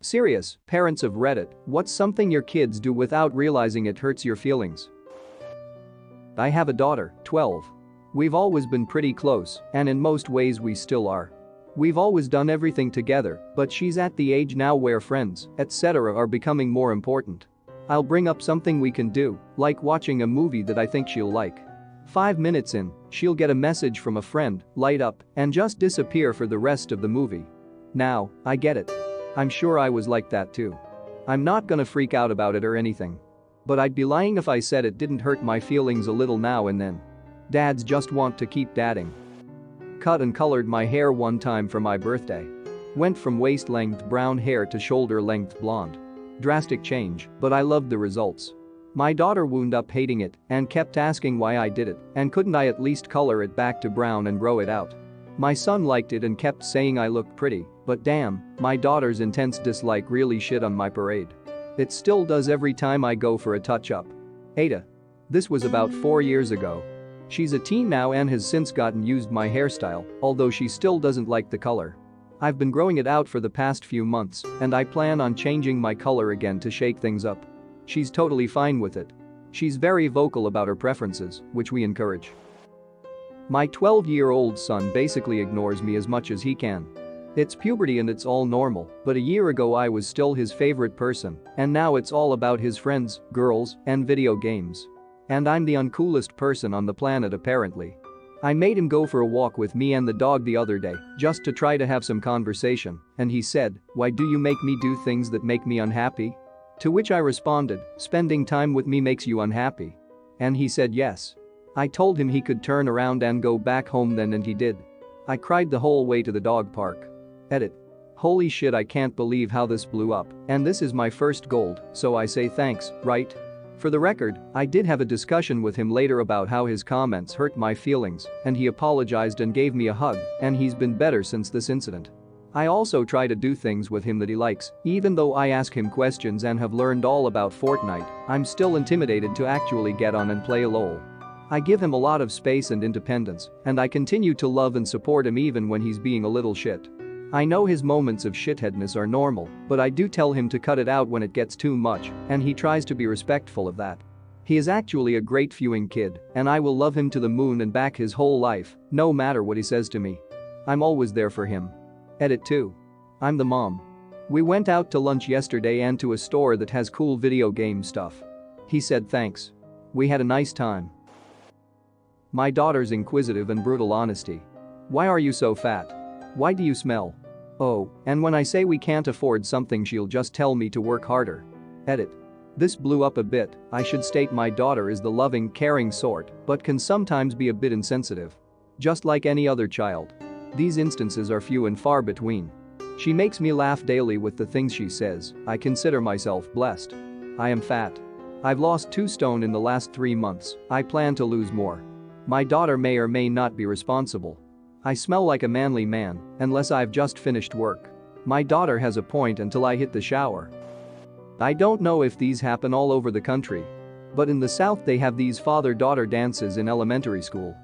Serious, parents of Reddit, what's something your kids do without realizing it hurts your feelings? I have a daughter, 12. We've always been pretty close, and in most ways we still are. We've always done everything together, but she's at the age now where friends, etc. are becoming more important. I'll bring up something we can do, like watching a movie that I think she'll like. 5 minutes in, she'll get a message from a friend, light up, and just disappear for the rest of the movie. Now, I get it. I'm sure I was like that too. I'm not gonna freak out about it or anything. But I'd be lying if I said it didn't hurt my feelings a little now and then. Dads just want to keep dadding. Cut and colored my hair one time for my birthday. Went from waist-length brown hair to shoulder-length blonde. Drastic change, but I loved the results. My daughter wound up hating it and kept asking why I did it and couldn't I at least color it back to brown and grow it out. My son liked it and kept saying I looked pretty, but damn, my daughter's intense dislike really shit on my parade. It still does every time I go for a touch-up. Ada. This was about 4 years ago. She's a teen now and has since gotten used my hairstyle, although she still doesn't like the color. I've been growing it out for the past few months, and I plan on changing my color again to shake things up. She's totally fine with it. She's very vocal about her preferences, which we encourage. My 12-year-old son basically ignores me as much as he can. It's puberty and it's all normal, but a year ago I was still his favorite person, and now it's all about his friends, girls, and video games. And I'm the uncoolest person on the planet apparently. I made him go for a walk with me and the dog the other day, just to try to have some conversation, and he said, "Why do you make me do things that make me unhappy?" To which I responded, "Spending time with me makes you unhappy." And he said yes. I told him he could turn around and go back home then and he did. I cried the whole way to the dog park. Edit. Holy shit, I can't believe how this blew up, and this is my first gold, so I say thanks, right? For the record, I did have a discussion with him later about how his comments hurt my feelings, and he apologized and gave me a hug, and he's been better since this incident. I also try to do things with him that he likes, even though I ask him questions and have learned all about Fortnite, I'm still intimidated to actually get on and play LOL. I give him a lot of space and independence, and I continue to love and support him even when he's being a little shit. I know his moments of shitheadness are normal, but I do tell him to cut it out when it gets too much, and he tries to be respectful of that. He is actually a great viewing kid, and I will love him to the moon and back his whole life, no matter what he says to me. I'm always there for him. Edit 2. I'm the mom. We went out to lunch yesterday and to a store that has cool video game stuff. He said thanks. We had a nice time. My daughter's inquisitive and brutal honesty. Why are you so fat? Why do you smell? Oh, and when I say we can't afford something she'll just tell me to work harder. Edit. This blew up a bit. I should state my daughter is the loving, caring sort, but can sometimes be a bit insensitive. Just like any other child. These instances are few and far between. She makes me laugh daily with the things she says. I consider myself blessed. I am fat. I've lost 2 stone in the last 3 months. I plan to lose more. My daughter may or may not be responsible. I smell like a manly man, unless I've just finished work. My daughter has a point until I hit the shower. I don't know if these happen all over the country. But in the South they have these father-daughter dances in elementary school.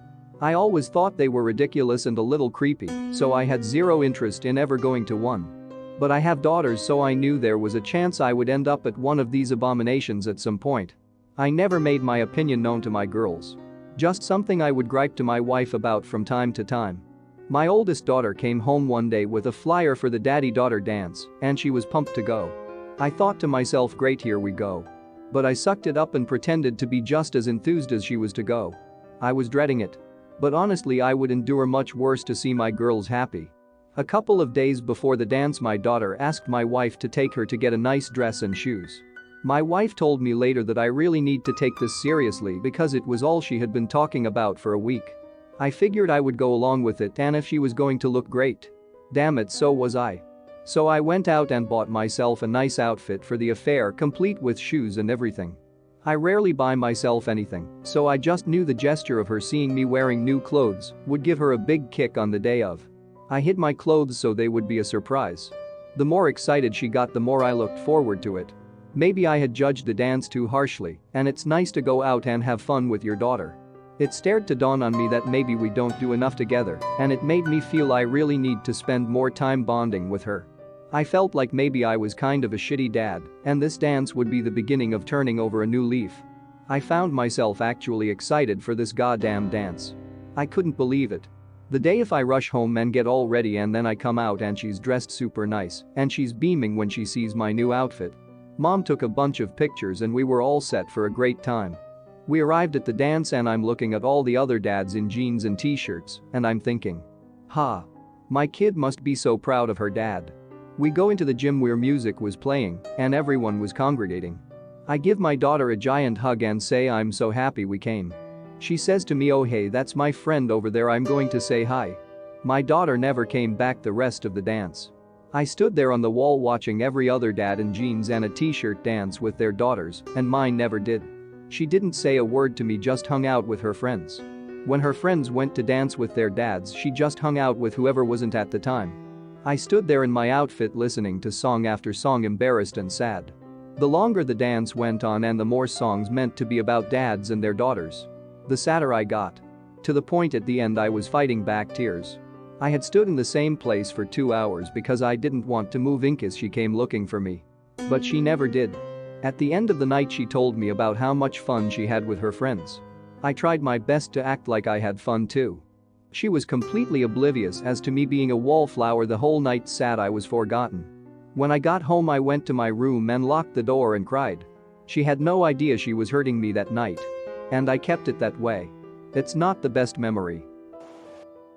I always thought they were ridiculous and a little creepy, so I had zero interest in ever going to one. But I have daughters, so I knew there was a chance I would end up at one of these abominations at some point. I never made my opinion known to my girls. Just something I would gripe to my wife about from time to time. My oldest daughter came home one day with a flyer for the daddy-daughter dance, and she was pumped to go. I thought to myself, great, here we go. But I sucked it up and pretended to be just as enthused as she was to go. I was dreading it. But honestly, I would endure much worse to see my girls happy. A couple of days before the dance, my daughter asked my wife to take her to get a nice dress and shoes. My wife told me later that I really need to take this seriously because it was all she had been talking about for a week. I figured I would go along with it, and if she was going to look great. Damn it, so was I. So I went out and bought myself a nice outfit for the affair, complete with shoes and everything. I rarely buy myself anything, so I just knew the gesture of her seeing me wearing new clothes would give her a big kick on the day of. I hid my clothes so they would be a surprise. The more excited she got, the more I looked forward to it. Maybe I had judged the dance too harshly, and it's nice to go out and have fun with your daughter. It started to dawn on me that maybe we don't do enough together, and it made me feel I really need to spend more time bonding with her. I felt like maybe I was kind of a shitty dad, and this dance would be the beginning of turning over a new leaf. I found myself actually excited for this goddamn dance. I couldn't believe it. The day if I rush home and get all ready and then I come out and she's dressed super nice and she's beaming when she sees my new outfit. Mom took a bunch of pictures and we were all set for a great time. We arrived at the dance and I'm looking at all the other dads in jeans and t-shirts and I'm thinking, my kid must be so proud of her dad. We go into the gym where music was playing and everyone was congregating. I give my daughter a giant hug and say I'm so happy we came. She says to me, "Oh hey, that's my friend over there, I'm going to say hi." My daughter never came back the rest of the dance. I stood there on the wall watching every other dad in jeans and a t-shirt dance with their daughters and mine never did. She didn't say a word to me, just hung out with her friends. When her friends went to dance with their dads, she just hung out with whoever wasn't at the time. I stood there in my outfit listening to song after song, embarrassed and sad. The longer the dance went on and the more songs meant to be about dads and their daughters, the sadder I got. To the point at the end I was fighting back tears. I had stood in the same place for 2 hours because I didn't want to move in case she came looking for me. But she never did. At the end of the night she told me about how much fun she had with her friends. I tried my best to act like I had fun too. She was completely oblivious as to me being a wallflower the whole night, sad I was forgotten. When I got home I went to my room and locked the door and cried. She had no idea she was hurting me that night. And I kept it that way. It's not the best memory.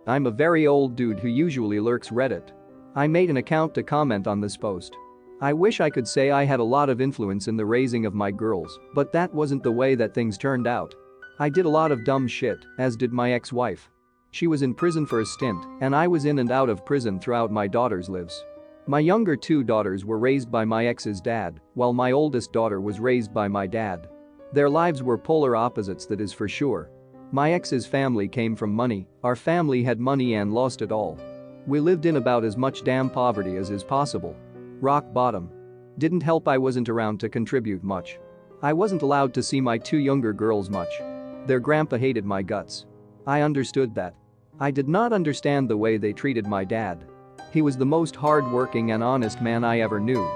I'm a very old dude who usually lurks Reddit. I made an account to comment on this post. I wish I could say I had a lot of influence in the raising of my girls, but that wasn't the way that things turned out. I did a lot of dumb shit, as did my ex-wife. She was in prison for a stint, and I was in and out of prison throughout my daughter's lives. My younger 2 daughters were raised by my ex's dad, while my oldest daughter was raised by my dad. Their lives were polar opposites, that is for sure. My ex's family came from money, our family had money and lost it all. We lived in about as much damn poverty as is possible. Rock bottom. Didn't help I wasn't around to contribute much. I wasn't allowed to see my 2 younger girls much. Their grandpa hated my guts. I understood that. I did not understand the way they treated my dad. He was the most hard-working and honest man I ever knew.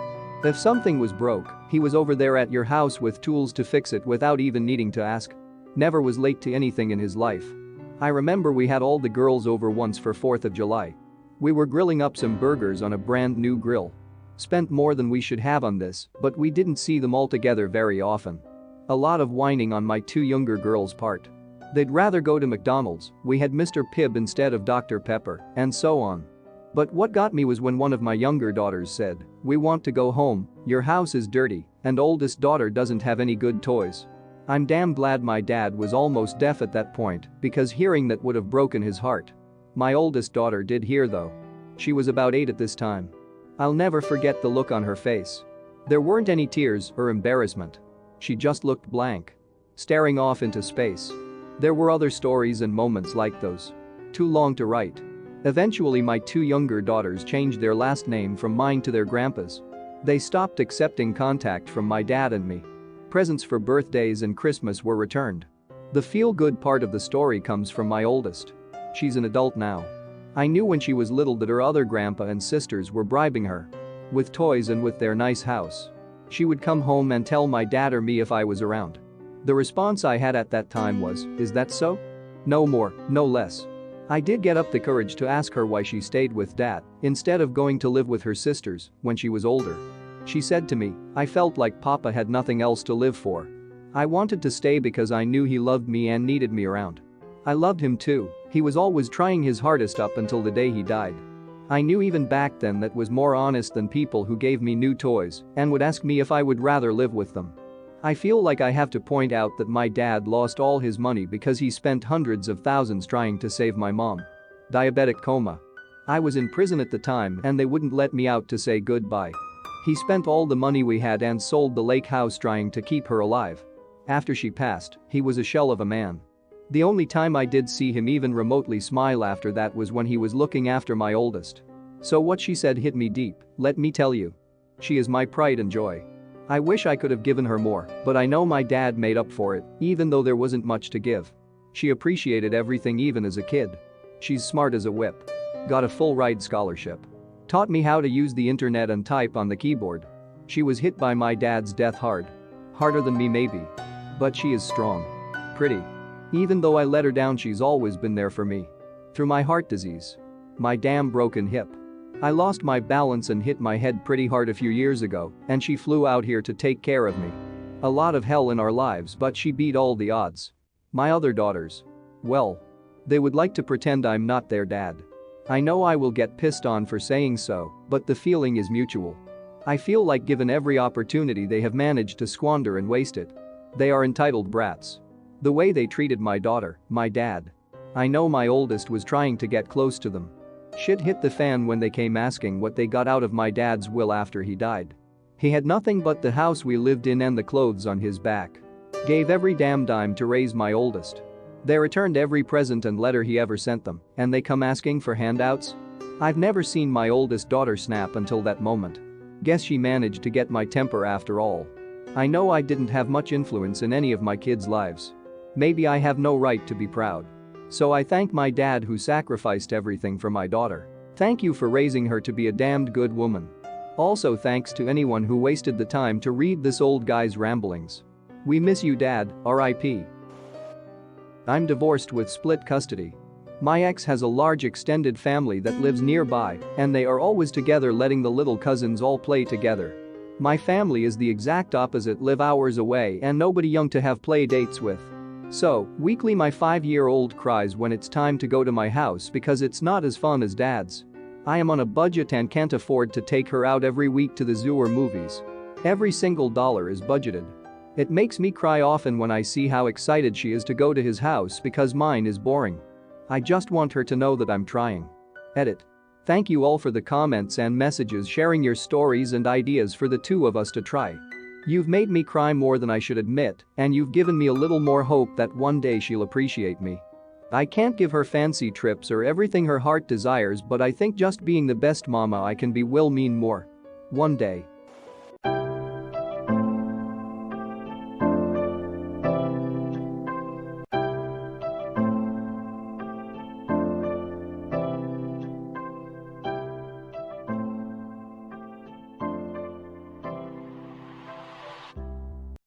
If something was broke, he was over there at your house with tools to fix it without even needing to ask. Never was late to anything in his life. I remember we had all the girls over once for 4th of July. We were grilling up some burgers on a brand new grill. Spent more than we should have on this, but we didn't see them all together very often. A lot of whining on my 2 younger girls' part. They'd rather go to McDonald's, we had Mr. Pibb instead of Dr. Pepper, and so on. But what got me was when one of my younger daughters said, "We want to go home, your house is dirty, and oldest daughter doesn't have any good toys." I'm damn glad my dad was almost deaf at that point, because hearing that would have broken his heart. My oldest daughter did hear though. She was about 8 at this time. I'll never forget the look on her face. There weren't any tears or embarrassment. She just looked blank. Staring off into space. There were other stories and moments like those. Too long to write. Eventually my 2 younger daughters changed their last name from mine to their grandpa's. They stopped accepting contact from my dad and me. Presents for birthdays and Christmas were returned. The feel-good part of the story comes from my oldest. She's an adult now. I knew when she was little that her other grandpa and sisters were bribing her. With toys and with their nice house. She would come home and tell my dad or me if I was around. The response I had at that time was, "Is that so?" No more, no less. I did get up the courage to ask her why she stayed with dad instead of going to live with her sisters when she was older. She said to me, "I felt like Papa had nothing else to live for. I wanted to stay because I knew he loved me and needed me around. I loved him too, he was always trying his hardest up until the day he died. I knew even back then that was more honest than people who gave me new toys and would ask me if I would rather live with them." I feel like I have to point out that my dad lost all his money because he spent hundreds of thousands trying to save my mom. Diabetic coma. I was in prison at the time and they wouldn't let me out to say goodbye. He spent all the money we had and sold the lake house trying to keep her alive. After she passed, he was a shell of a man. The only time I did see him even remotely smile after that was when he was looking after my oldest. So what she said hit me deep, let me tell you. She is my pride and joy. I wish I could have given her more, but I know my dad made up for it, even though there wasn't much to give. She appreciated everything even as a kid. She's smart as a whip. Got a full ride scholarship. Taught me how to use the internet and type on the keyboard. She was hit by my dad's death hard. Harder than me maybe. But she is strong. Pretty. Even though I let her down, she's always been there for me. Through my heart disease. My damn broken hip. I lost my balance and hit my head pretty hard a few years ago, and she flew out here to take care of me. A lot of hell in our lives, but she beat all the odds. My other daughters. Well. They would like to pretend I'm not their dad. I know I will get pissed on for saying so, but the feeling is mutual. I feel like given every opportunity they have managed to squander and waste it. They are entitled brats. The way they treated my daughter, my dad. I know my oldest was trying to get close to them. Shit hit the fan when they came asking what they got out of my dad's will after he died. He had nothing but the house we lived in and the clothes on his back. Gave every damn dime to raise my oldest. They returned every present and letter he ever sent them, and they come asking for handouts? I've never seen my oldest daughter snap until that moment. Guess she managed to get my temper after all. I know I didn't have much influence in any of my kids' lives. Maybe I have no right to be proud. So I thank my dad who sacrificed everything for my daughter. Thank you for raising her to be a damned good woman. Also thanks to anyone who wasted the time to read this old guy's ramblings. We miss you, Dad, R.I.P. I'm divorced with split custody. My ex has a large extended family that lives nearby, and they are always together letting the little cousins all play together. My family is the exact opposite, live hours away and nobody young to have play dates with. So, weekly my 5-year-old cries when it's time to go to my house because it's not as fun as Dad's. I am on a budget and can't afford to take her out every week to the zoo or movies. Every single dollar is budgeted. It makes me cry often when I see how excited she is to go to his house because mine is boring. I just want her to know that I'm trying. Edit. Thank you all for the comments and messages sharing your stories and ideas for the two of us to try. You've made me cry more than I should admit, and you've given me a little more hope that one day she'll appreciate me. I can't give her fancy trips or everything her heart desires, but I think just being the best mama I can be will mean more. One day.